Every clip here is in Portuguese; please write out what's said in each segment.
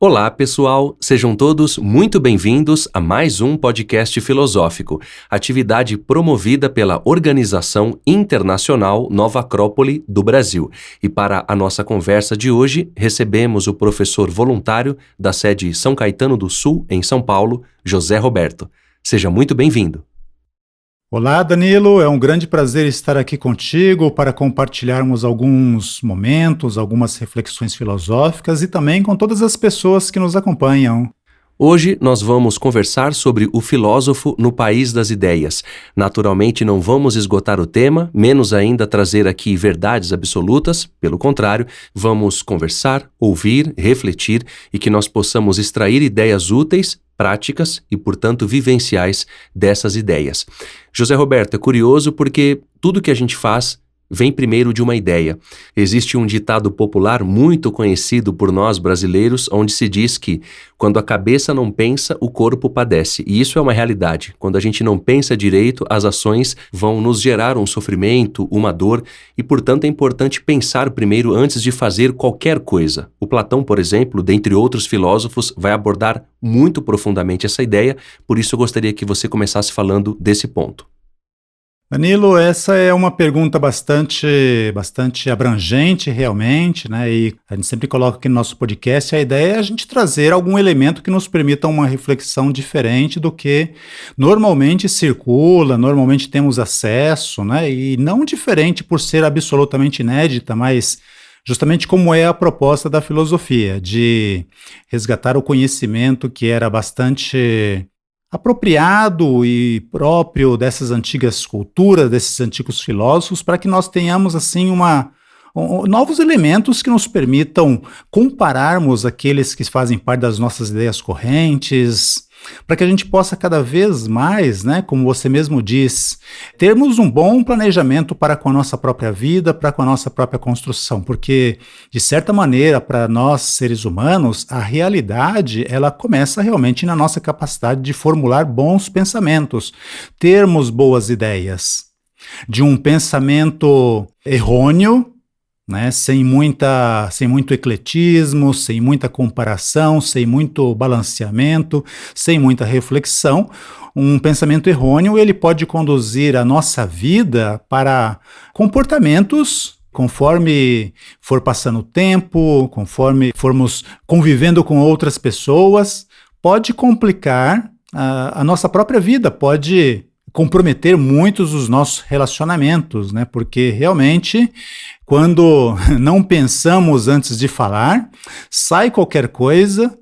Olá, pessoal! Sejam todos muito bem-vindos a mais um podcast filosófico, atividade promovida pela Organização Internacional Nova Acrópole do Brasil. E para a nossa conversa de hoje, recebemos o professor voluntário da sede São Caetano do Sul, em São Paulo, José Roberto. Seja muito bem-vindo. Olá, Danilo, é um grande prazer estar aqui contigo para compartilharmos alguns momentos, algumas reflexões filosóficas e também com todas as pessoas que nos acompanham. Hoje nós vamos conversar sobre o filósofo no país das ideias. Naturalmente não vamos esgotar o tema, menos ainda trazer aqui verdades absolutas. Pelo contrário, vamos conversar, ouvir, refletir e que nós possamos extrair ideias úteis, práticas e, portanto, vivenciais dessas ideias. José Roberto, é curioso porque tudo que a gente faz vem primeiro de uma ideia. Existe um ditado popular muito conhecido por nós brasileiros, onde se diz que quando a cabeça não pensa, o corpo padece. E isso é uma realidade. Quando a gente não pensa direito, as ações vão nos gerar um sofrimento, uma dor, e portanto é importante pensar primeiro antes de fazer qualquer coisa. O Platão, por exemplo, dentre outros filósofos, vai abordar muito profundamente essa ideia, por isso eu gostaria que você começasse falando desse ponto. Danilo, essa é uma pergunta bastante abrangente realmente, né? E a gente sempre coloca aqui no nosso podcast, a ideia é a gente trazer algum elemento que nos permita uma reflexão diferente do que normalmente circula, normalmente temos acesso, né? E não diferente por ser absolutamente inédita, mas justamente como é a proposta da filosofia, de resgatar o conhecimento que era bastante apropriado e próprio dessas antigas culturas, desses antigos filósofos, para que nós tenhamos assim novos elementos que nos permitam compararmos aqueles que fazem parte das nossas ideias correntes, para que a gente possa cada vez mais, né, como você mesmo diz, termos um bom planejamento para com a nossa própria vida, para com a nossa própria construção, porque, de certa maneira, para nós seres humanos, a realidade, ela começa realmente na nossa capacidade de formular bons pensamentos, termos boas ideias. De um pensamento errôneo, né, sem muito ecletismo, sem muita comparação, sem muito balanceamento, sem muita reflexão. Um pensamento errôneo, ele pode conduzir a nossa vida para comportamentos, conforme for passando o tempo, conforme formos convivendo com outras pessoas, pode complicar a nossa própria vida, pode comprometer muitos dos nossos relacionamentos, né? Porque realmente, quando não pensamos antes de falar, sai qualquer coisa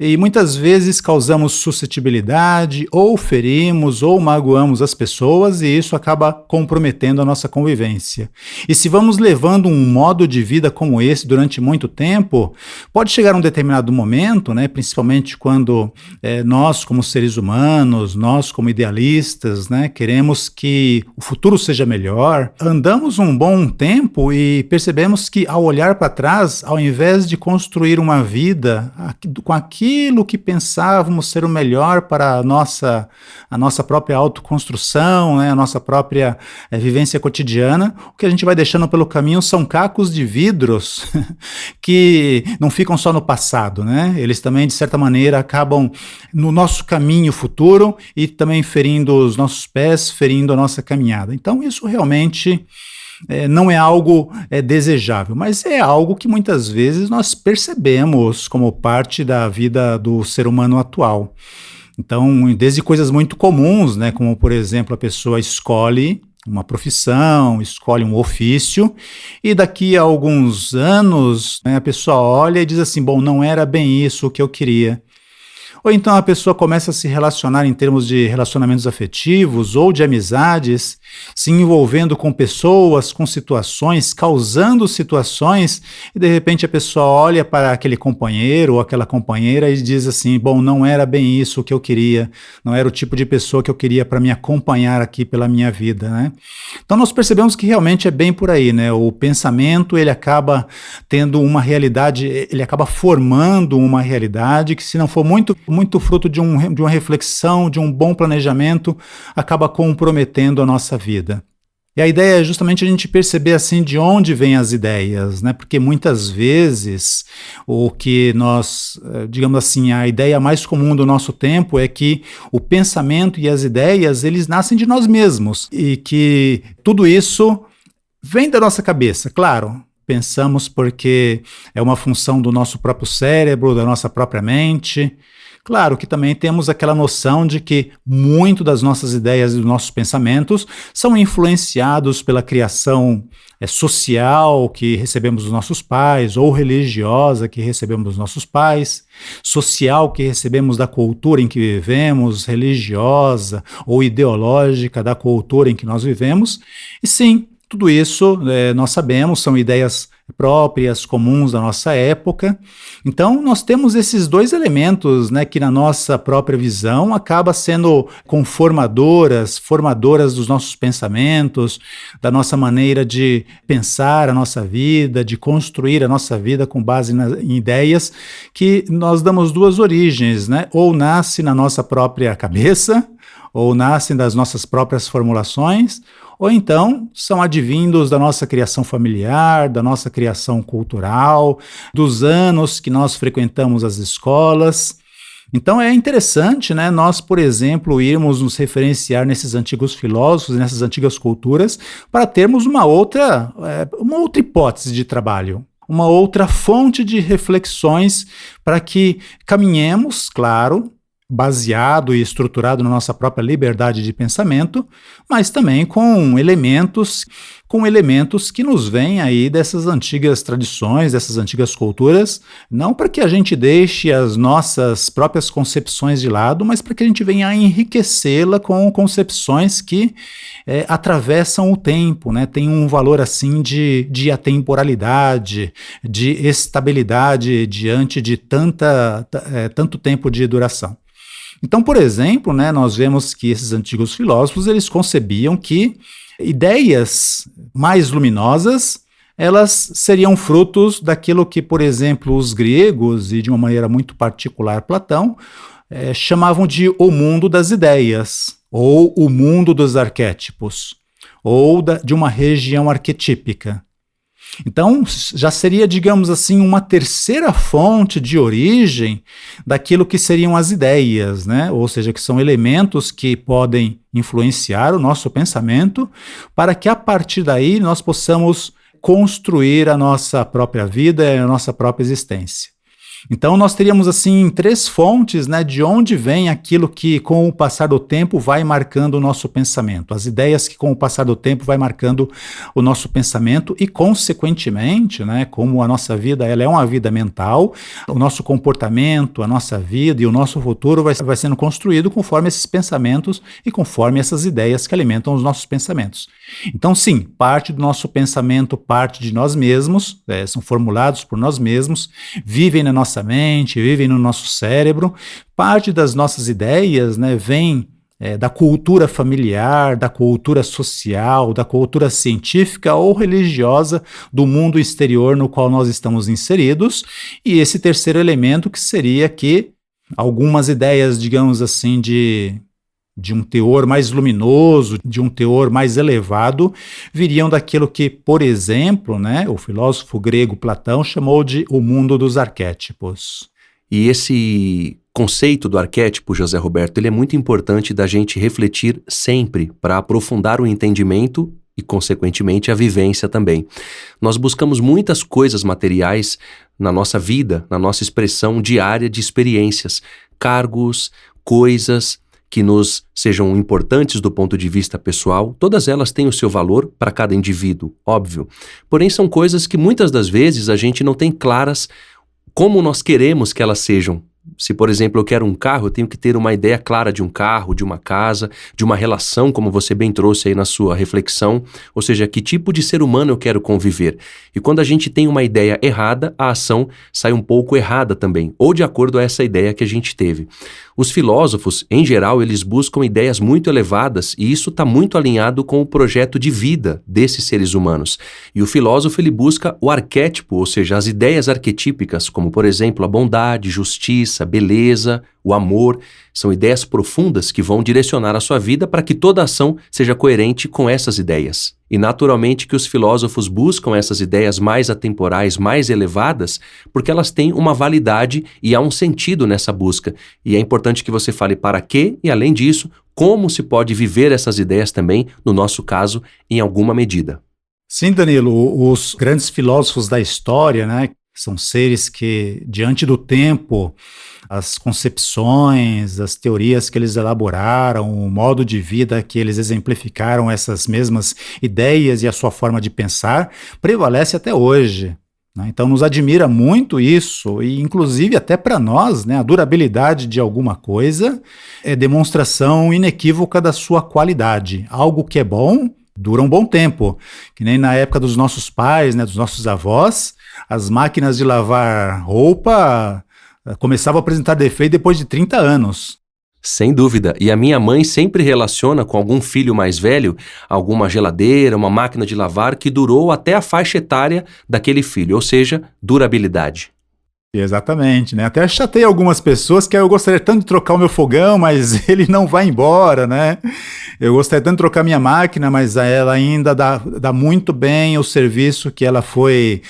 e muitas vezes causamos suscetibilidade, ou ferimos, ou magoamos as pessoas, e isso acaba comprometendo a nossa convivência. E se vamos levando um modo de vida como esse durante muito tempo, pode chegar um determinado momento, né, principalmente quando nós, como seres humanos, nós, como idealistas, né, queremos que o futuro seja melhor, andamos um bom tempo e percebemos que, ao olhar para trás, ao invés de construir uma vida com aquilo que pensávamos ser o melhor para a nossa própria autoconstrução, né, a nossa própria vivência cotidiana, o que a gente vai deixando pelo caminho são cacos de vidros que não ficam só no passado, né? Eles também, de certa maneira, acabam no nosso caminho futuro e também ferindo os nossos pés, ferindo a nossa caminhada. Então, isso realmente não é algo desejável, mas é algo que muitas vezes nós percebemos como parte da vida do ser humano atual. Então, desde coisas muito comuns, né, como, por exemplo, a pessoa escolhe uma profissão, escolhe um ofício, e daqui a alguns anos, né, a pessoa olha e diz assim, bom, não era bem isso o que eu queria. Ou então a pessoa começa a se relacionar em termos de relacionamentos afetivos ou de amizades, se envolvendo com pessoas, com situações, causando situações, e de repente a pessoa olha para aquele companheiro ou aquela companheira e diz assim, bom, não era bem isso que eu queria, não era o tipo de pessoa que eu queria para me acompanhar aqui pela minha vida, né? Então nós percebemos que realmente é bem por aí, né? O pensamento, ele acaba tendo uma realidade, ele acaba formando uma realidade que, se não for muito fruto de uma reflexão, de um bom planejamento, acaba comprometendo a nossa vida. E a ideia é justamente a gente perceber assim de onde vêm as ideias, né? Porque muitas vezes o que nós, digamos assim, a ideia mais comum do nosso tempo é que o pensamento e as ideias, eles nascem de nós mesmos e que tudo isso vem da nossa cabeça, claro. Pensamos porque é uma função do nosso próprio cérebro, da nossa própria mente. Claro que também temos aquela noção de que muito das nossas ideias e dos nossos pensamentos são influenciados pela criação social que recebemos dos nossos pais, ou religiosa que recebemos dos nossos pais, social que recebemos da cultura em que vivemos, religiosa ou ideológica da cultura em que nós vivemos. E sim, tudo isso nós sabemos, são ideias próprias, comuns da nossa época. Então, nós temos esses dois elementos, né, que na nossa própria visão acaba sendo formadoras dos nossos pensamentos, da nossa maneira de pensar a nossa vida, de construir a nossa vida com base em ideias, que nós damos duas origens, né? Ou nasce na nossa própria cabeça, ou nascem das nossas próprias formulações, ou então são advindos da nossa criação familiar, da nossa criação cultural, dos anos que nós frequentamos as escolas. Então é interessante, né, nós, por exemplo, irmos nos referenciar nesses antigos filósofos, nessas antigas culturas, para termos uma outra hipótese de trabalho, uma outra fonte de reflexões para que caminhemos, claro, baseado e estruturado na nossa própria liberdade de pensamento, mas também com elementos que nos vêm aí dessas antigas tradições, dessas antigas culturas, não para que a gente deixe as nossas próprias concepções de lado, mas para que a gente venha a enriquecê-la com concepções que atravessam o tempo, né? Tem um valor assim de atemporalidade, de estabilidade diante de tanto tempo de duração. Então, por exemplo, né, nós vemos que esses antigos filósofos, eles concebiam que ideias mais luminosas, elas seriam frutos daquilo que, por exemplo, os gregos, e de uma maneira muito particular Platão, chamavam de o mundo das ideias, ou o mundo dos arquétipos, ou de uma região arquetípica. Então, já seria, digamos assim, uma terceira fonte de origem daquilo que seriam as ideias, né? Ou seja, que são elementos que podem influenciar o nosso pensamento para que, a partir daí, nós possamos construir a nossa própria vida e a nossa própria existência. Então, nós teríamos, assim, três fontes, né, de onde vem aquilo que, com o passar do tempo, vai marcando o nosso pensamento. As ideias que, com o passar do tempo, vai marcando o nosso pensamento e, consequentemente, né, como a nossa vida ela é uma vida mental, o nosso comportamento, a nossa vida e o nosso futuro vai sendo construído conforme esses pensamentos e conforme essas ideias que alimentam os nossos pensamentos. Então, sim, parte do nosso pensamento, parte de nós mesmos, são formulados por nós mesmos, vivem na nossa mente, vivem no nosso cérebro. Parte das nossas ideias, né, vem da cultura familiar, da cultura social, da cultura científica ou religiosa do mundo exterior no qual nós estamos inseridos. E esse terceiro elemento que seria que algumas ideias, digamos assim, de um teor mais luminoso, de um teor mais elevado, viriam daquilo que, por exemplo, né, o filósofo grego Platão chamou de o mundo dos arquétipos. E esse conceito do arquétipo, José Roberto, ele é muito importante da gente refletir sempre para aprofundar o entendimento e, consequentemente, a vivência também. Nós buscamos muitas coisas materiais na nossa vida, na nossa expressão diária de experiências, cargos, coisas que nos sejam importantes do ponto de vista pessoal, todas elas têm o seu valor para cada indivíduo, óbvio. Porém, são coisas que muitas das vezes a gente não tem claras como nós queremos que elas sejam. Se, por exemplo, eu quero um carro, eu tenho que ter uma ideia clara de um carro, de uma casa, de uma relação, como você bem trouxe aí na sua reflexão, ou seja, que tipo de ser humano eu quero conviver. E quando a gente tem uma ideia errada, a ação sai um pouco errada também, ou de acordo a essa ideia que a gente teve. Os filósofos, em geral, eles buscam ideias muito elevadas e isso está muito alinhado com o projeto de vida desses seres humanos. E o filósofo, ele busca o arquétipo, ou seja, as ideias arquetípicas, como, por exemplo, a bondade, justiça, justiça, beleza, o amor. São ideias profundas que vão direcionar a sua vida para que toda ação seja coerente com essas ideias. E naturalmente que os filósofos buscam essas ideias mais atemporais, mais elevadas, porque elas têm uma validade e há um sentido nessa busca. E é importante que você fale para quê e, além disso, como se pode viver essas ideias também, no nosso caso, em alguma medida. Sim, Danilo, os grandes filósofos da história, né, são seres que, diante do tempo, as concepções, as teorias que eles elaboraram, o modo de vida que eles exemplificaram essas mesmas ideias e a sua forma de pensar, prevalece até hoje. Então nos admira muito isso, e inclusive até para nós, né, a durabilidade de alguma coisa é demonstração inequívoca da sua qualidade. Algo que é bom dura um bom tempo, que nem na época dos nossos pais, né, dos nossos avós, as máquinas de lavar roupa começavam a apresentar defeito depois de 30 anos. Sem dúvida, e a minha mãe sempre relaciona com algum filho mais velho, alguma geladeira, uma máquina de lavar que durou até a faixa etária daquele filho, ou seja, durabilidade. Exatamente, né? Até chatei algumas pessoas que eu gostaria tanto de trocar o meu fogão, mas ele não vai embora, né? Eu gostaria tanto de trocar minha máquina, mas ela ainda dá muito bem o serviço que ela foi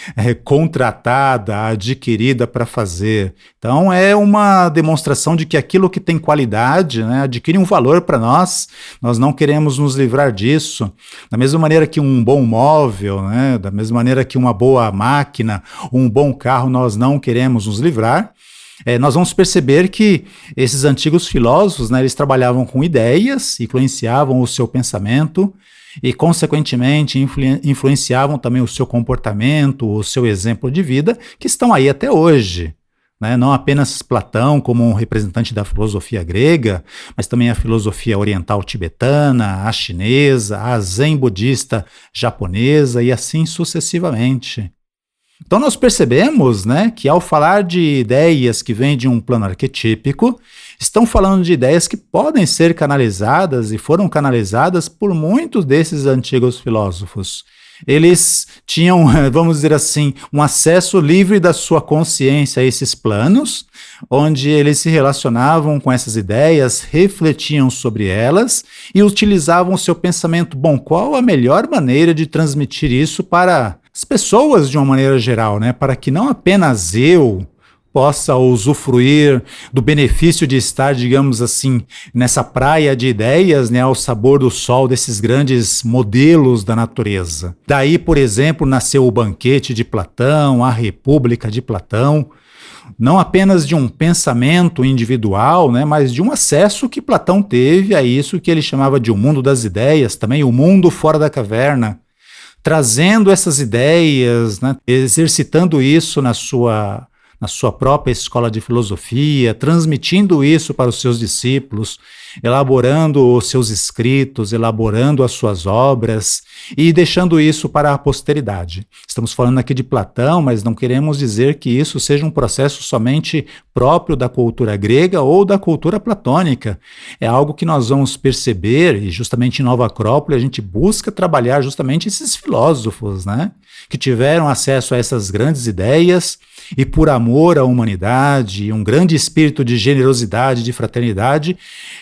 contratada, adquirida para fazer. Então é uma demonstração de que aquilo que tem qualidade, né, adquire um valor para nós. Nós não queremos nos livrar disso. Da mesma maneira que um bom móvel, né, da mesma maneira que uma boa máquina, um bom carro, nós não queremos nos livrar. Nós vamos perceber que esses antigos filósofos, né, eles trabalhavam com ideias, influenciavam o seu pensamento e, consequentemente, influenciavam também o seu comportamento, o seu exemplo de vida, que estão aí até hoje. Né? Não apenas Platão como um representante da filosofia grega, mas também a filosofia oriental tibetana, a chinesa, a zen budista japonesa e assim sucessivamente. Então nós percebemos, né, que ao falar de ideias que vêm de um plano arquetípico, estão falando de ideias que podem ser canalizadas e foram canalizadas por muitos desses antigos filósofos. Eles tinham, vamos dizer assim, um acesso livre da sua consciência a esses planos, onde eles se relacionavam com essas ideias, refletiam sobre elas e utilizavam o seu pensamento. Bom, qual a melhor maneira de transmitir isso para as pessoas de uma maneira geral, né? Para que não apenas eu possa usufruir do benefício de estar, digamos assim, nessa praia de ideias, né, ao sabor do sol desses grandes modelos da natureza. Daí, por exemplo, nasceu o Banquete de Platão, a República de Platão, não apenas de um pensamento individual, né, mas de um acesso que Platão teve a isso que ele chamava de o mundo das ideias, também o mundo fora da caverna, trazendo essas ideias, né, exercitando isso na sua própria escola de filosofia, transmitindo isso para os seus discípulos, elaborando os seus escritos, elaborando as suas obras e deixando isso para a posteridade. Estamos falando aqui de Platão, mas não queremos dizer que isso seja um processo somente próprio da cultura grega ou da cultura platônica. É algo que nós vamos perceber, e justamente em Nova Acrópole a gente busca trabalhar justamente esses filósofos, né, que tiveram acesso a essas grandes ideias e por amor à humanidade e um grande espírito de generosidade, de fraternidade,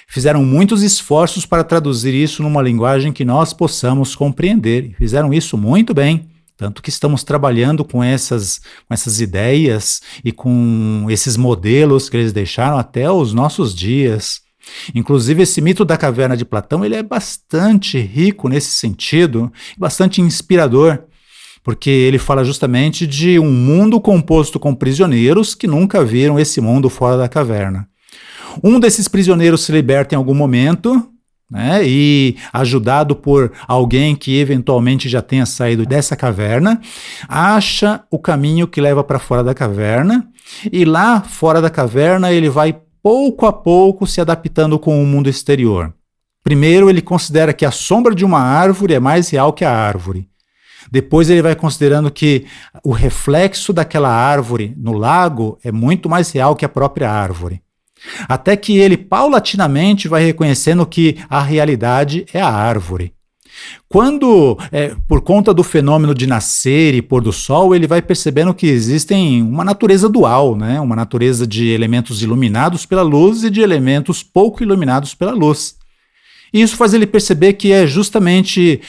fizeram muitos esforços para traduzir isso numa linguagem que nós possamos compreender. E fizeram isso muito bem, tanto que estamos trabalhando com essas ideias e com esses modelos que eles deixaram até os nossos dias. Inclusive, esse mito da caverna de Platão, ele é bastante rico nesse sentido, bastante inspirador, porque ele fala justamente de um mundo composto com prisioneiros que nunca viram esse mundo fora da caverna. Um desses prisioneiros se liberta em algum momento, né, e ajudado por alguém que eventualmente já tenha saído dessa caverna, acha o caminho que leva para fora da caverna, e lá fora da caverna ele vai pouco a pouco se adaptando com o mundo exterior. Primeiro ele considera que a sombra de uma árvore é mais real que a árvore. Depois ele vai considerando que o reflexo daquela árvore no lago é muito mais real que a própria árvore. Até que ele paulatinamente vai reconhecendo que a realidade é a árvore. Quando, por conta do fenômeno de nascer e pôr do sol, ele vai percebendo que existem uma natureza dual, né? Uma natureza de elementos iluminados pela luz e de elementos pouco iluminados pela luz. E isso faz ele perceber que é justamente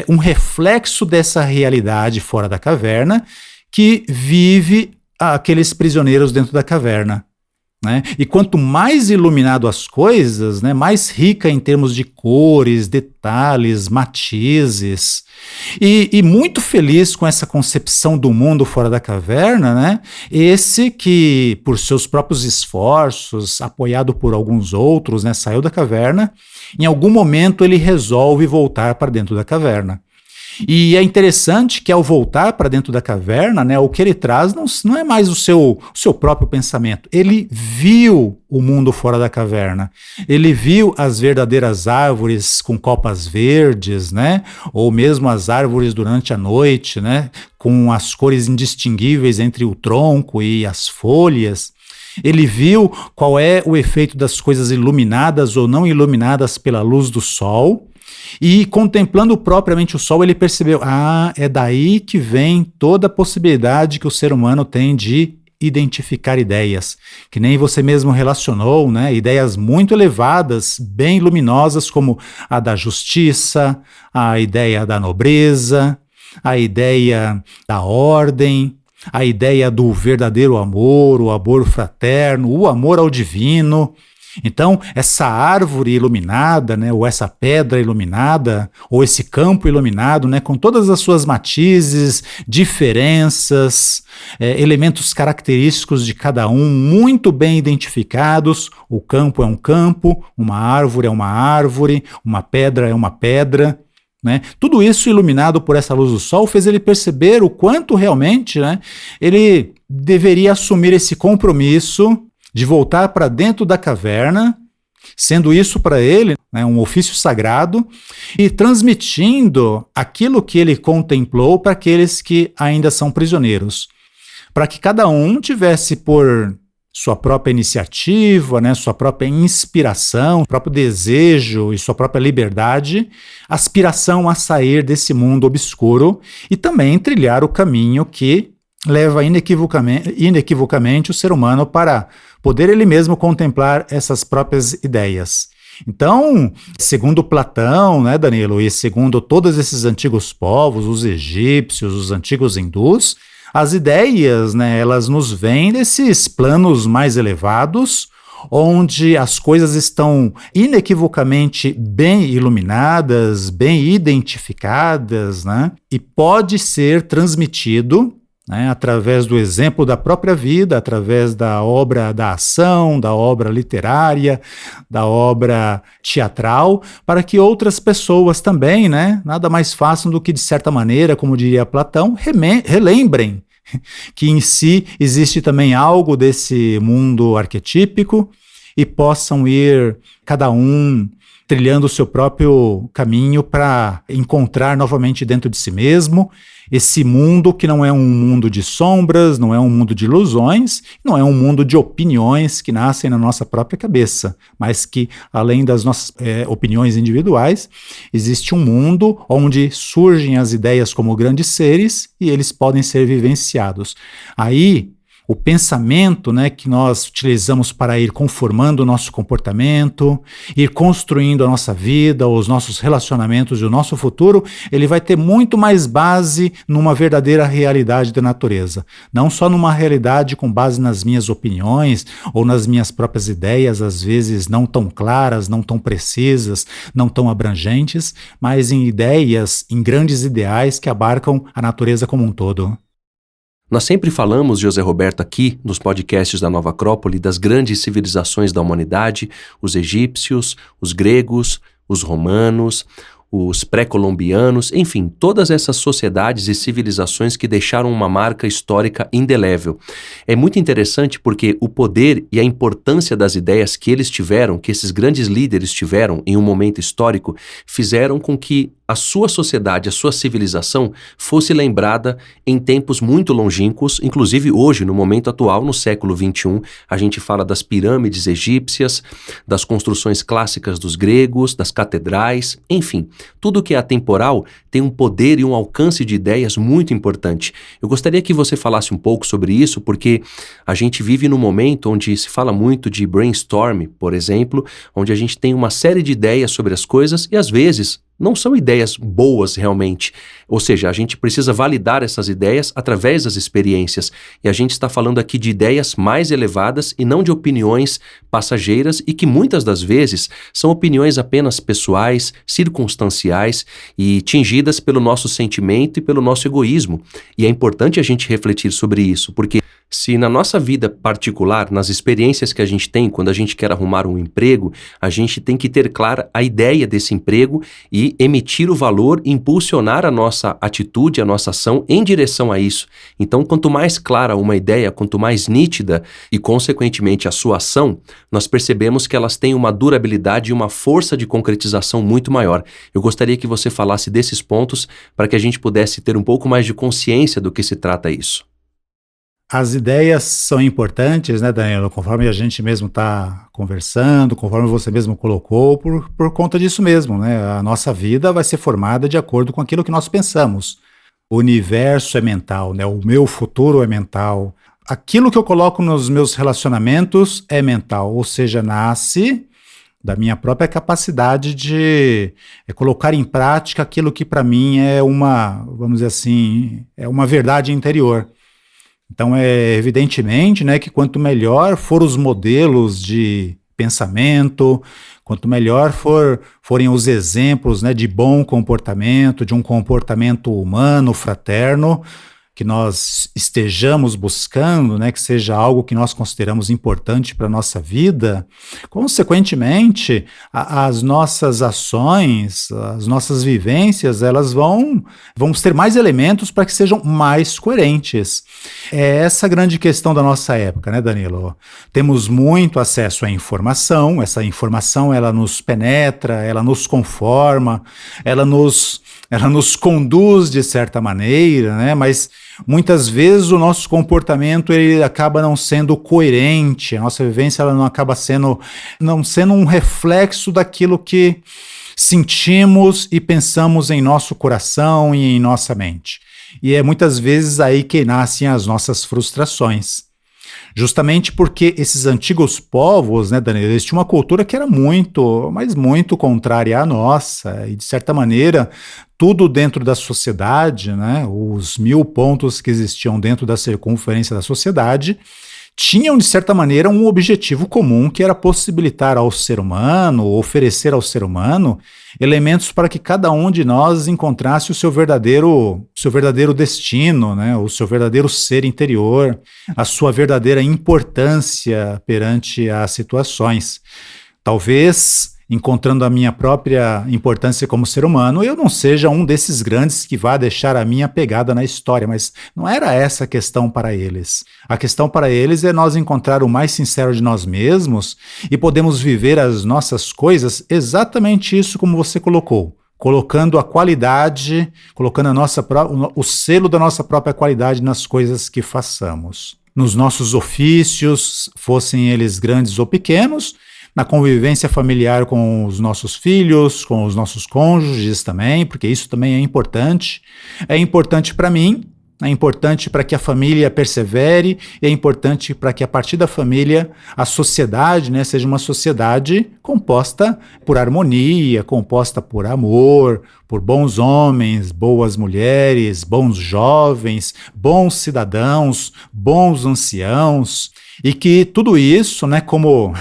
um reflexo dessa realidade fora da caverna que vive aqueles prisioneiros dentro da caverna. Né? E quanto mais iluminado as coisas, né, mais rica em termos de cores, detalhes, matizes, e muito feliz com essa concepção do mundo fora da caverna, né, esse que, por seus próprios esforços, apoiado por alguns outros, né, saiu da caverna, em algum momento ele resolve voltar para dentro da caverna. E é interessante que ao voltar para dentro da caverna, né, o que ele traz não é mais o seu próprio pensamento. Ele viu o mundo fora da caverna. Ele viu as verdadeiras árvores com copas verdes, né, ou mesmo as árvores durante a noite, né, com as cores indistinguíveis entre o tronco e as folhas. Ele viu qual é o efeito das coisas iluminadas ou não iluminadas pela luz do sol. E contemplando propriamente o sol, ele percebeu, é daí que vem toda a possibilidade que o ser humano tem de identificar ideias, que nem você mesmo relacionou, né? Ideias muito elevadas, bem luminosas, como a da justiça, a ideia da nobreza, a ideia da ordem, a ideia do verdadeiro amor, o amor fraterno, o amor ao divino. Então, essa árvore iluminada, né, ou essa pedra iluminada, ou esse campo iluminado, né, com todas as suas matizes, diferenças, elementos característicos de cada um, muito bem identificados. O campo é um campo, uma árvore é uma árvore, uma pedra é uma pedra. Né? Tudo isso iluminado por essa luz do sol fez ele perceber o quanto realmente, né, ele deveria assumir esse compromisso de voltar para dentro da caverna, sendo isso para ele, né, um ofício sagrado, e transmitindo aquilo que ele contemplou para aqueles que ainda são prisioneiros, para que cada um tivesse por sua própria iniciativa, né, sua própria inspiração, próprio desejo e sua própria liberdade, aspiração a sair desse mundo obscuro e também trilhar o caminho que leva inequivocamente o ser humano para poder ele mesmo contemplar essas próprias ideias. Então, segundo Platão, né, Danilo, e segundo todos esses antigos povos, os egípcios, os antigos hindus, as ideias, né, elas nos vêm desses planos mais elevados, onde as coisas estão inequivocamente bem iluminadas, bem identificadas, né, e pode ser transmitido, né, através do exemplo da própria vida, através da obra da ação, da obra literária, da obra teatral, para que outras pessoas também, né, nada mais façam do que, de certa maneira, como diria Platão, relembrem que em si existe também algo desse mundo arquetípico e possam ir, cada um, trilhando o seu próprio caminho para encontrar novamente dentro de si mesmo esse mundo que não é um mundo de sombras, não é um mundo de ilusões, não é um mundo de opiniões que nascem na nossa própria cabeça, mas que, além das nossas opiniões individuais, existe um mundo onde surgem as ideias como grandes seres e eles podem ser vivenciados. Aí, o pensamento, né, que nós utilizamos para ir conformando o nosso comportamento, ir construindo a nossa vida, os nossos relacionamentos e o nosso futuro, ele vai ter muito mais base numa verdadeira realidade da natureza. Não só numa realidade com base nas minhas opiniões ou nas minhas próprias ideias, às vezes não tão claras, não tão precisas, não tão abrangentes, mas em ideias, em grandes ideais que abarcam a natureza como um todo. Nós sempre falamos, José Roberto, aqui nos podcasts da Nova Acrópole, das grandes civilizações da humanidade, os egípcios, os gregos, os romanos, os pré-colombianos, enfim, todas essas sociedades e civilizações que deixaram uma marca histórica indelével. É muito interessante porque o poder e a importância das ideias que eles tiveram, que esses grandes líderes tiveram em um momento histórico, fizeram com que a sua sociedade, a sua civilização fosse lembrada em tempos muito longínquos, inclusive hoje, no momento atual, no século XXI, a gente fala das pirâmides egípcias, das construções clássicas dos gregos, das catedrais, enfim. tudo que é atemporal tem um poder e um alcance de ideias muito importante. Eu gostaria que você falasse um pouco sobre isso, porque a gente vive num momento onde se fala muito de brainstorm, por exemplo, onde a gente tem uma série de ideias sobre as coisas e às vezes não são ideias boas realmente. Ou seja, a gente precisa validar essas ideias através das experiências. E a gente está falando aqui de ideias mais elevadas e não de opiniões passageiras e que muitas das vezes são opiniões apenas pessoais, circunstanciais e tingidas pelo nosso sentimento e pelo nosso egoísmo. E é importante a gente refletir sobre isso, porque se na nossa vida particular, nas experiências que a gente tem quando a gente quer arrumar um emprego, a gente tem que ter clara a ideia desse emprego e emitir o valor e impulsionar a nossa atitude, a nossa ação em direção a isso. Então, quanto mais clara uma ideia, quanto mais nítida e, consequentemente, a sua ação, nós percebemos que elas têm uma durabilidade e uma força de concretização muito maior. Eu gostaria que você falasse desses pontos para que a gente pudesse ter um pouco mais de consciência do que se trata isso. As ideias são importantes, né, Danilo? Conforme a gente mesmo está conversando, conforme você mesmo colocou, por conta disso mesmo, né? A nossa vida vai ser formada de acordo com aquilo que nós pensamos. O universo é mental, né? O meu futuro é mental. Aquilo que eu coloco nos meus relacionamentos é mental, ou seja, nasce da minha própria capacidade de colocar em prática aquilo que para mim é uma, vamos dizer assim, é uma verdade interior. Então, evidentemente, né, que quanto melhor for os modelos de pensamento, quanto melhor forem os exemplos, né, de bom comportamento, de um comportamento humano, fraterno, que nós estejamos buscando, né, que seja algo que nós consideramos importante para a nossa vida, consequentemente, as nossas ações, as nossas vivências, elas vão ter mais elementos para que sejam mais coerentes. É essa a grande questão da nossa época, né, Danilo? Temos muito acesso à informação, essa informação ela nos penetra, ela nos conforma, ela nos conduz de certa maneira, né? Mas muitas vezes o nosso comportamento ele acaba não sendo coerente, a nossa vivência ela não acaba não sendo um reflexo daquilo que sentimos e pensamos em nosso coração e em nossa mente. E é muitas vezes aí que nascem as nossas frustrações. Justamente porque esses antigos povos, né, Danilo, eles tinham uma cultura que era muito, mas muito contrária à nossa, e de certa maneira, tudo dentro da sociedade, né, os 1000 pontos que existiam dentro da circunferência da sociedade, tinham, de certa maneira, um objetivo comum, que era possibilitar ao ser humano, oferecer ao ser humano, elementos para que cada um de nós encontrasse o seu verdadeiro destino, né? O seu verdadeiro ser interior, a sua verdadeira importância perante as situações. Talvez, encontrando a minha própria importância como ser humano, eu não seja um desses grandes que vá deixar a minha pegada na história, mas não era essa a questão para eles. A questão para eles é nós encontrar o mais sincero de nós mesmos e podemos viver as nossas coisas exatamente isso como você colocou, colocando a qualidade, colocando o selo da nossa própria qualidade nas coisas que façamos. Nos nossos ofícios, fossem eles grandes ou pequenos, na convivência familiar com os nossos filhos, com os nossos cônjuges também, porque isso também é importante. É importante para mim, é importante para que a família persevere, é importante para que a partir da família a sociedade, né, seja uma sociedade composta por harmonia, composta por amor, por bons homens, boas mulheres, bons jovens, bons cidadãos, bons anciãos. E que tudo isso, né, como,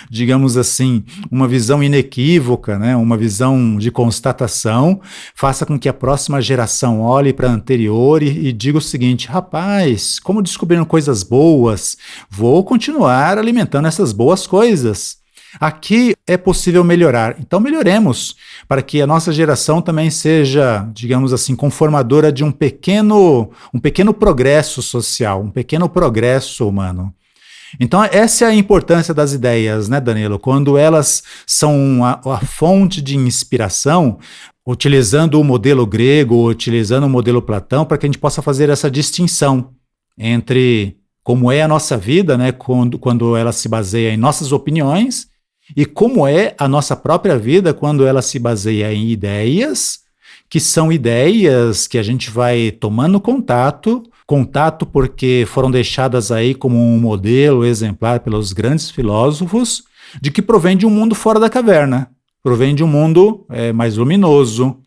digamos assim, uma visão inequívoca, né, uma visão de constatação, faça com que a próxima geração olhe para a anterior e diga o seguinte: rapaz, como descobriram coisas boas, vou continuar alimentando essas boas coisas. Aqui é possível melhorar, então melhoremos, para que a nossa geração também seja, digamos assim, conformadora de um pequeno progresso social, um pequeno progresso humano. Então essa é a importância das ideias, né, Danilo? Quando elas são a fonte de inspiração, utilizando o modelo grego, utilizando o modelo Platão, para que a gente possa fazer essa distinção entre como é a nossa vida, né, quando ela se baseia em nossas opiniões, e como é a nossa própria vida quando ela se baseia em ideias, que são ideias que a gente vai tomando contato porque foram deixadas aí como um modelo exemplar pelos grandes filósofos, de que provém de um mundo fora da caverna, provém de um mundo mais luminoso,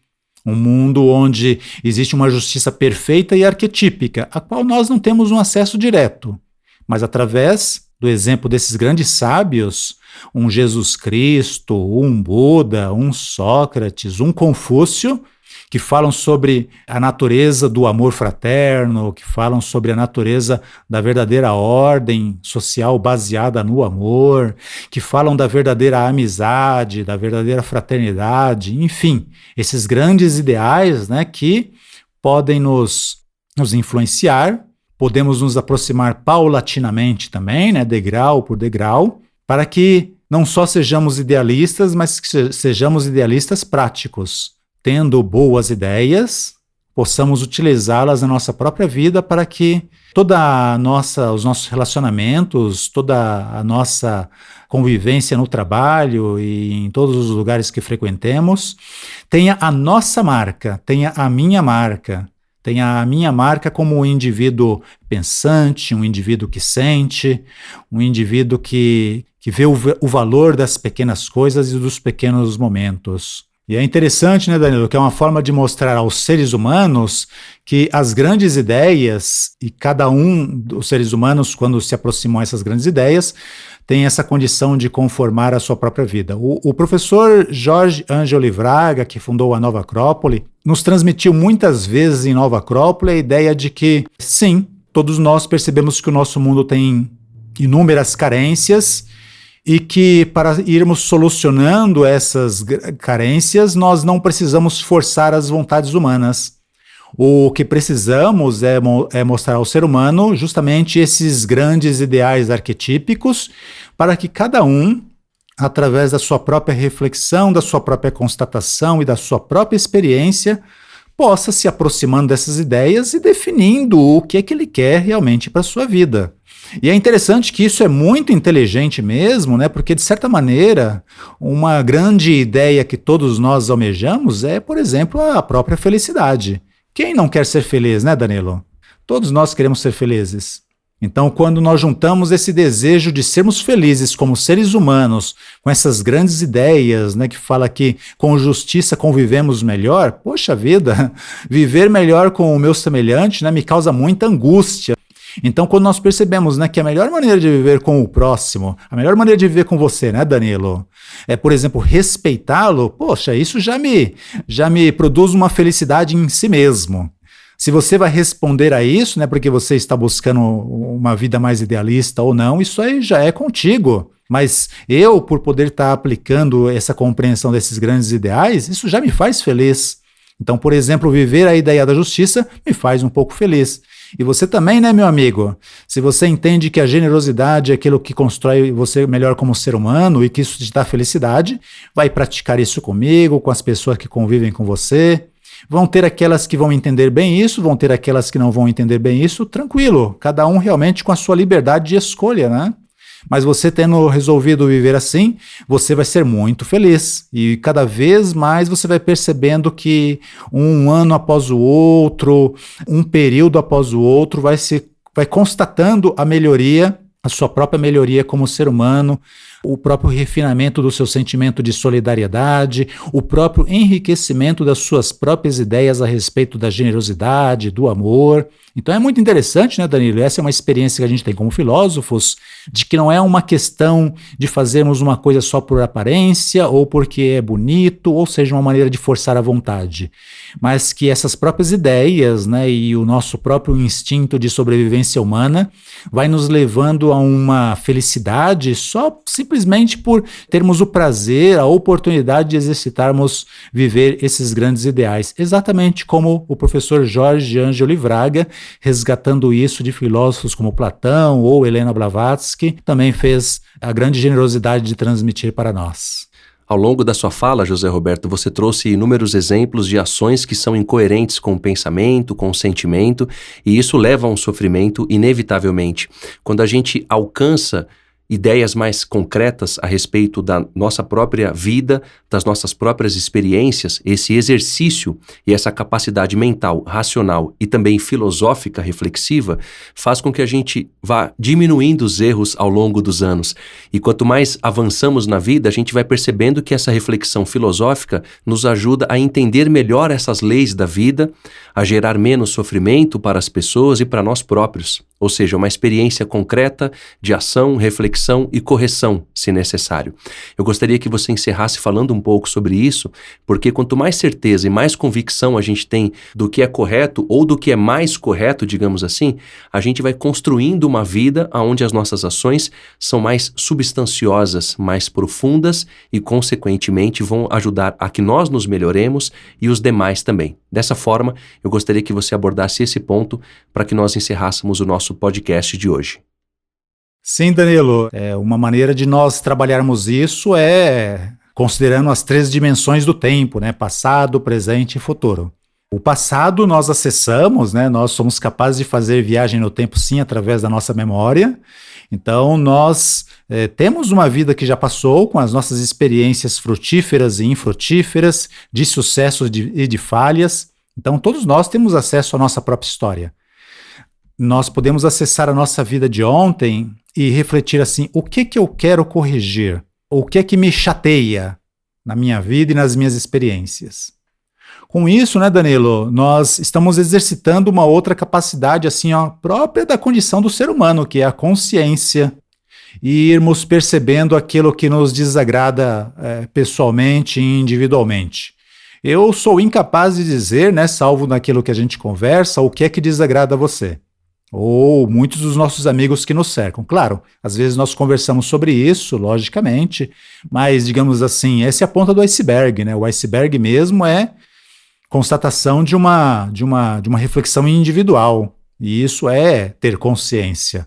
um mundo onde existe uma justiça perfeita e arquetípica, a qual nós não temos um acesso direto, mas através do exemplo desses grandes sábios, um Jesus Cristo, um Buda, um Sócrates, um Confúcio, que falam sobre a natureza do amor fraterno, que falam sobre a natureza da verdadeira ordem social baseada no amor, que falam da verdadeira amizade, da verdadeira fraternidade, enfim, esses grandes ideais, né, que podem nos influenciar, podemos nos aproximar paulatinamente também, né, degrau por degrau, para que não só sejamos idealistas, mas que sejamos idealistas práticos, tendo boas ideias, possamos utilizá-las na nossa própria vida para que os nossos relacionamentos, toda a nossa convivência no trabalho e em todos os lugares que frequentemos, tenha a nossa marca, tenha a minha marca. Tenha a minha marca como um indivíduo pensante, um indivíduo que sente, um indivíduo que vê o valor das pequenas coisas e dos pequenos momentos. E é interessante, né, Danilo, que é uma forma de mostrar aos seres humanos que as grandes ideias, e cada um dos seres humanos, quando se aproximam a essas grandes ideias, tem essa condição de conformar a sua própria vida. O professor Jorge Ângelo Livraga, que fundou a Nova Acrópole, nos transmitiu muitas vezes em Nova Acrópole a ideia de que, sim, todos nós percebemos que o nosso mundo tem inúmeras carências, e que para irmos solucionando essas carências, nós não precisamos forçar as vontades humanas. O que precisamos é mostrar ao ser humano justamente esses grandes ideais arquetípicos para que cada um, através da sua própria reflexão, da sua própria constatação e da sua própria experiência, possa se aproximando dessas ideias e definindo o que é que ele quer realmente para a sua vida. E é interessante que isso é muito inteligente mesmo, né? Porque, de certa maneira, uma grande ideia que todos nós almejamos é, por exemplo, a própria felicidade. Quem não quer ser feliz, né, Danilo? Todos nós queremos ser felizes. Então, quando nós juntamos esse desejo de sermos felizes como seres humanos, com essas grandes ideias, né, que fala que com justiça convivemos melhor, poxa vida, viver melhor com o meu semelhante, né, me causa muita angústia. Então, quando nós percebemos, né, que a melhor maneira de viver com o próximo, a melhor maneira de viver com você, né, Danilo, é, por exemplo, respeitá-lo, poxa, isso já me produz uma felicidade em si mesmo. Se você vai responder a isso, né, porque você está buscando uma vida mais idealista ou não, isso aí já é contigo. Mas eu, por poder estar aplicando essa compreensão desses grandes ideais, isso já me faz feliz. Então, por exemplo, viver a ideia da justiça me faz um pouco feliz. E você também, né, meu amigo? Se você entende que a generosidade é aquilo que constrói você melhor como ser humano e que isso te dá felicidade, vai praticar isso comigo, com as pessoas que convivem com você. Vão ter aquelas que vão entender bem isso, vão ter aquelas que não vão entender bem isso, tranquilo. Cada um realmente com a sua liberdade de escolha, né? Mas você tendo resolvido viver assim, você vai ser muito feliz. E cada vez mais você vai percebendo que um ano após o outro, um período após o outro, vai constatando a melhoria, a sua própria melhoria como ser humano, o próprio refinamento do seu sentimento de solidariedade, o próprio enriquecimento das suas próprias ideias a respeito da generosidade, do amor. Então é muito interessante, né, Danilo? Essa é uma experiência que a gente tem como filósofos, de que não é uma questão de fazermos uma coisa só por aparência, ou porque é bonito, ou seja, uma maneira de forçar a vontade, mas que essas próprias ideias, né, e o nosso próprio instinto de sobrevivência humana vai nos levando a uma felicidade só simplesmente por termos o prazer, a oportunidade de exercitarmos viver esses grandes ideais, exatamente como o professor Jorge Ângelo Livraga, resgatando isso de filósofos como Platão ou Helena Blavatsky, também fez a grande generosidade de transmitir para nós. Ao longo da sua fala, José Roberto, você trouxe inúmeros exemplos de ações que são incoerentes com o pensamento, com o sentimento, e isso leva a um sofrimento inevitavelmente. Quando a gente alcança ideias mais concretas a respeito da nossa própria vida, das nossas próprias experiências, esse exercício e essa capacidade mental, racional e também filosófica, reflexiva, faz com que a gente vá diminuindo os erros ao longo dos anos. E quanto mais avançamos na vida, a gente vai percebendo que essa reflexão filosófica nos ajuda a entender melhor essas leis da vida, a gerar menos sofrimento para as pessoas e para nós próprios. Ou seja, uma experiência concreta de ação, reflexão e correção, se necessário. Eu gostaria que você encerrasse falando um pouco sobre isso, porque quanto mais certeza e mais convicção a gente tem do que é correto ou do que é mais correto, digamos assim, a gente vai construindo uma vida onde as nossas ações são mais substanciosas, mais profundas e, consequentemente, vão ajudar a que nós nos melhoremos e os demais também. Dessa forma, eu gostaria que você abordasse esse ponto para que nós encerrássemos o nosso podcast de hoje. Sim, Danilo, uma maneira de nós trabalharmos isso é considerando as 3 dimensões do tempo, né? Passado, presente e futuro. O passado nós acessamos, né? Nós somos capazes de fazer viagem no tempo, sim, através da nossa memória. Então, nós temos uma vida que já passou, com as nossas experiências frutíferas e infrutíferas, de sucessos e de falhas. Então, todos nós temos acesso à nossa própria história. Nós podemos acessar a nossa vida de ontem e refletir assim, o que eu quero corrigir? O que é que me chateia na minha vida e nas minhas experiências? Com isso, né, Danilo, nós estamos exercitando uma outra capacidade assim, ó, própria da condição do ser humano, que é a consciência, e irmos percebendo aquilo que nos desagrada pessoalmente e individualmente. Eu sou incapaz de dizer, né, salvo naquilo que a gente conversa, o que é que desagrada a você. Ou muitos dos nossos amigos que nos cercam. Claro, às vezes nós conversamos sobre isso, logicamente, mas, digamos assim, essa é a ponta do iceberg, né? O iceberg mesmo é constatação de uma reflexão individual, e isso é ter consciência.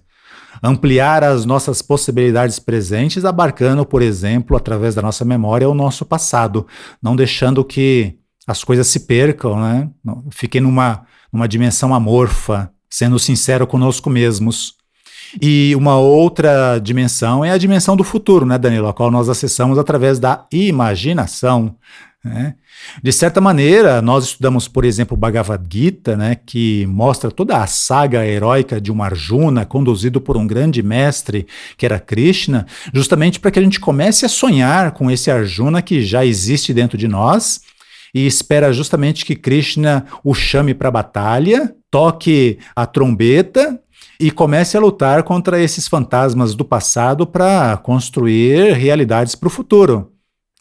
Ampliar as nossas possibilidades presentes, abarcando, por exemplo, através da nossa memória, o nosso passado, não deixando que as coisas se percam, né? Fiquem numa dimensão amorfa, sendo sincero conosco mesmos. E uma outra dimensão é a dimensão do futuro, né, Danilo, a qual nós acessamos através da imaginação, né? De certa maneira, nós estudamos, por exemplo, o Bhagavad Gita, né, que mostra toda a saga heróica de um Arjuna, conduzido por um grande mestre, que era Krishna, justamente para que a gente comece a sonhar com esse Arjuna que já existe dentro de nós, e espera justamente que Krishna o chame para a batalha, toque a trombeta e comece a lutar contra esses fantasmas do passado para construir realidades para o futuro,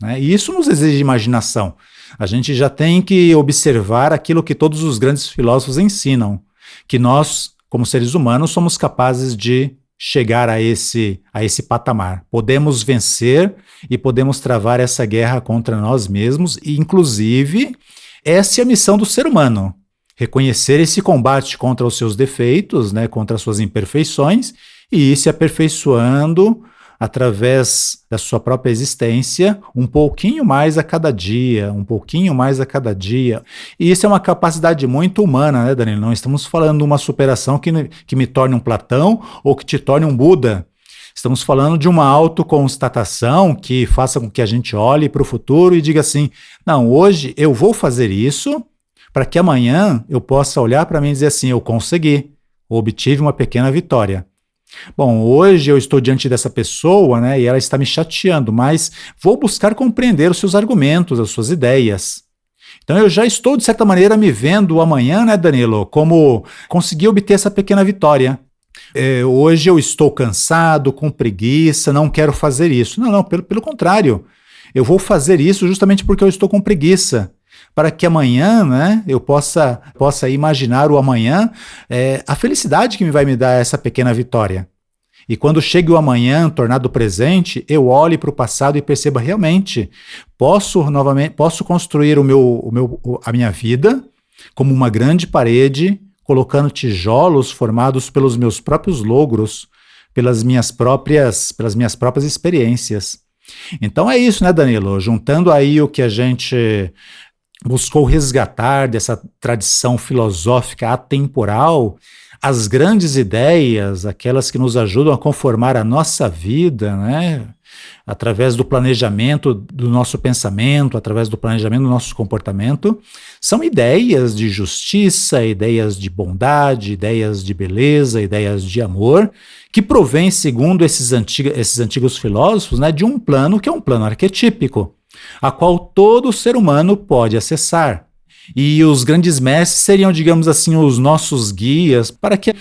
né? E isso nos exige imaginação. A gente já tem que observar aquilo que todos os grandes filósofos ensinam, que nós, como seres humanos, somos capazes de chegar a esse patamar. Podemos vencer e podemos travar essa guerra contra nós mesmos, e inclusive essa é a missão do ser humano, reconhecer esse combate contra os seus defeitos, né, contra as suas imperfeições, e ir se aperfeiçoando através da sua própria existência, um pouquinho mais a cada dia, um pouquinho mais a cada dia. E isso é uma capacidade muito humana, né, Danilo? Não estamos falando de uma superação que me torne um Platão ou que te torne um Buda. Estamos falando de uma autoconstatação que faça com que a gente olhe para o futuro e diga assim, não, hoje eu vou fazer isso para que amanhã eu possa olhar para mim e dizer assim, eu consegui, obtive uma pequena vitória. Bom, hoje eu estou diante dessa pessoa, né, e ela está me chateando, mas vou buscar compreender os seus argumentos, as suas ideias. Então eu já estou, de certa maneira, me vendo amanhã, né, Danilo, como conseguir obter essa pequena vitória. Hoje eu estou cansado, com preguiça, não quero fazer isso. Não, pelo contrário, eu vou fazer isso justamente porque eu estou com preguiça, para que amanhã, né, eu possa imaginar o amanhã, a felicidade que vai me dar essa pequena vitória. E quando chegue o amanhã, tornado presente, eu olhe para o passado e perceba realmente, posso construir a minha vida como uma grande parede, colocando tijolos formados pelos meus próprios logros, pelas minhas próprias experiências. Então é isso, né, Danilo? Juntando aí o que a gente buscou resgatar dessa tradição filosófica atemporal, as grandes ideias, aquelas que nos ajudam a conformar a nossa vida, né? Através do planejamento do nosso pensamento, através do planejamento do nosso comportamento, são ideias de justiça, ideias de bondade, ideias de beleza, ideias de amor, que provém, segundo esses antigos filósofos, né, de um plano que é um plano arquetípico, a qual todo ser humano pode acessar. E os grandes mestres seriam, digamos assim, os nossos guias para que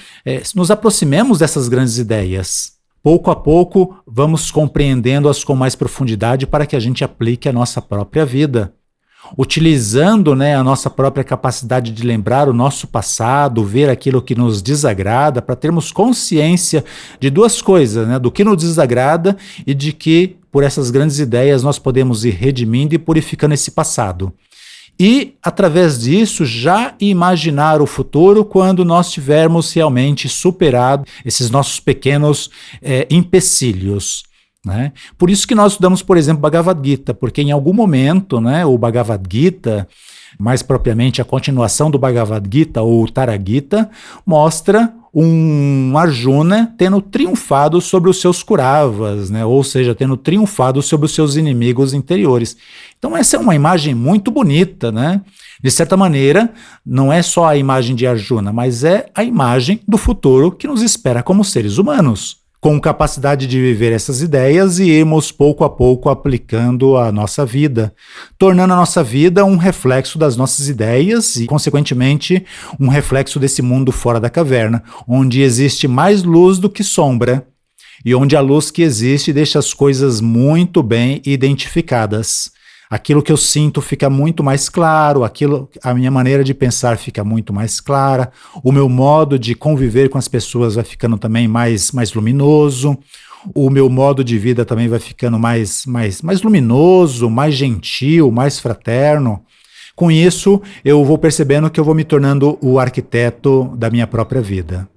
nos aproximemos dessas grandes ideias. Pouco a pouco, vamos compreendendo-as com mais profundidade para que a gente aplique a nossa própria vida. Utilizando, né, a nossa própria capacidade de lembrar o nosso passado, ver aquilo que nos desagrada, para termos consciência de duas coisas, né, do que nos desagrada e de que, por essas grandes ideias, nós podemos ir redimindo e purificando esse passado. E, através disso, já imaginar o futuro quando nós tivermos realmente superado esses nossos pequenos empecilhos. Né? Por isso que nós estudamos, por exemplo, Bhagavad Gita, porque em algum momento, né, o Bhagavad Gita, mais propriamente a continuação do Bhagavad Gita, ou o Tara Gita, mostra um Arjuna tendo triunfado sobre os seus Kauravas, né? Ou seja, tendo triunfado sobre os seus inimigos interiores. Então essa é uma imagem muito bonita, né? De certa maneira, não é só a imagem de Arjuna, mas é a imagem do futuro que nos espera como seres humanos, com capacidade de viver essas ideias e irmos pouco a pouco aplicando a nossa vida, tornando a nossa vida um reflexo das nossas ideias e, consequentemente, um reflexo desse mundo fora da caverna, onde existe mais luz do que sombra e onde a luz que existe deixa as coisas muito bem identificadas. Aquilo que eu sinto fica muito mais claro, a minha maneira de pensar fica muito mais clara, o meu modo de conviver com as pessoas vai ficando também mais luminoso, o meu modo de vida também vai ficando mais luminoso, mais gentil, mais fraterno. Com isso, eu vou percebendo que eu vou me tornando o arquiteto da minha própria vida.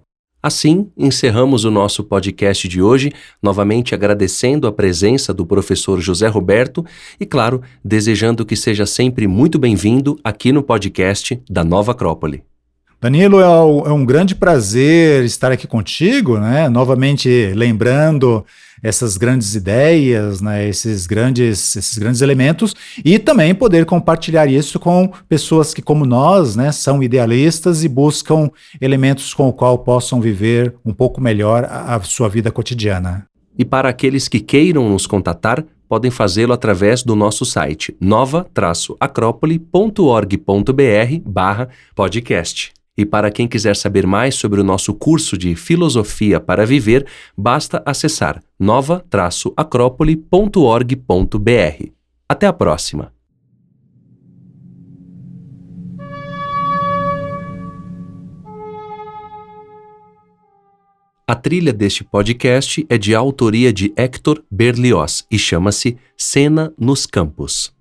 Assim, encerramos o nosso podcast de hoje, novamente agradecendo a presença do professor José Roberto e, claro, desejando que seja sempre muito bem-vindo aqui no podcast da Nova Acrópole. Danilo, é um grande prazer estar aqui contigo, né? Novamente lembrando essas grandes ideias, né? Esses grandes elementos, e também poder compartilhar isso com pessoas que, como nós, né, são idealistas e buscam elementos com o qual possam viver um pouco melhor a sua vida cotidiana. E para aqueles que queiram nos contatar, podem fazê-lo através do nosso site nova-acrópole.org.br/podcast. E para quem quiser saber mais sobre o nosso curso de Filosofia para Viver, basta acessar nova-acrópole.org.br. Até a próxima! A trilha deste podcast é de autoria de Hector Berlioz e chama-se Cena nos Campos.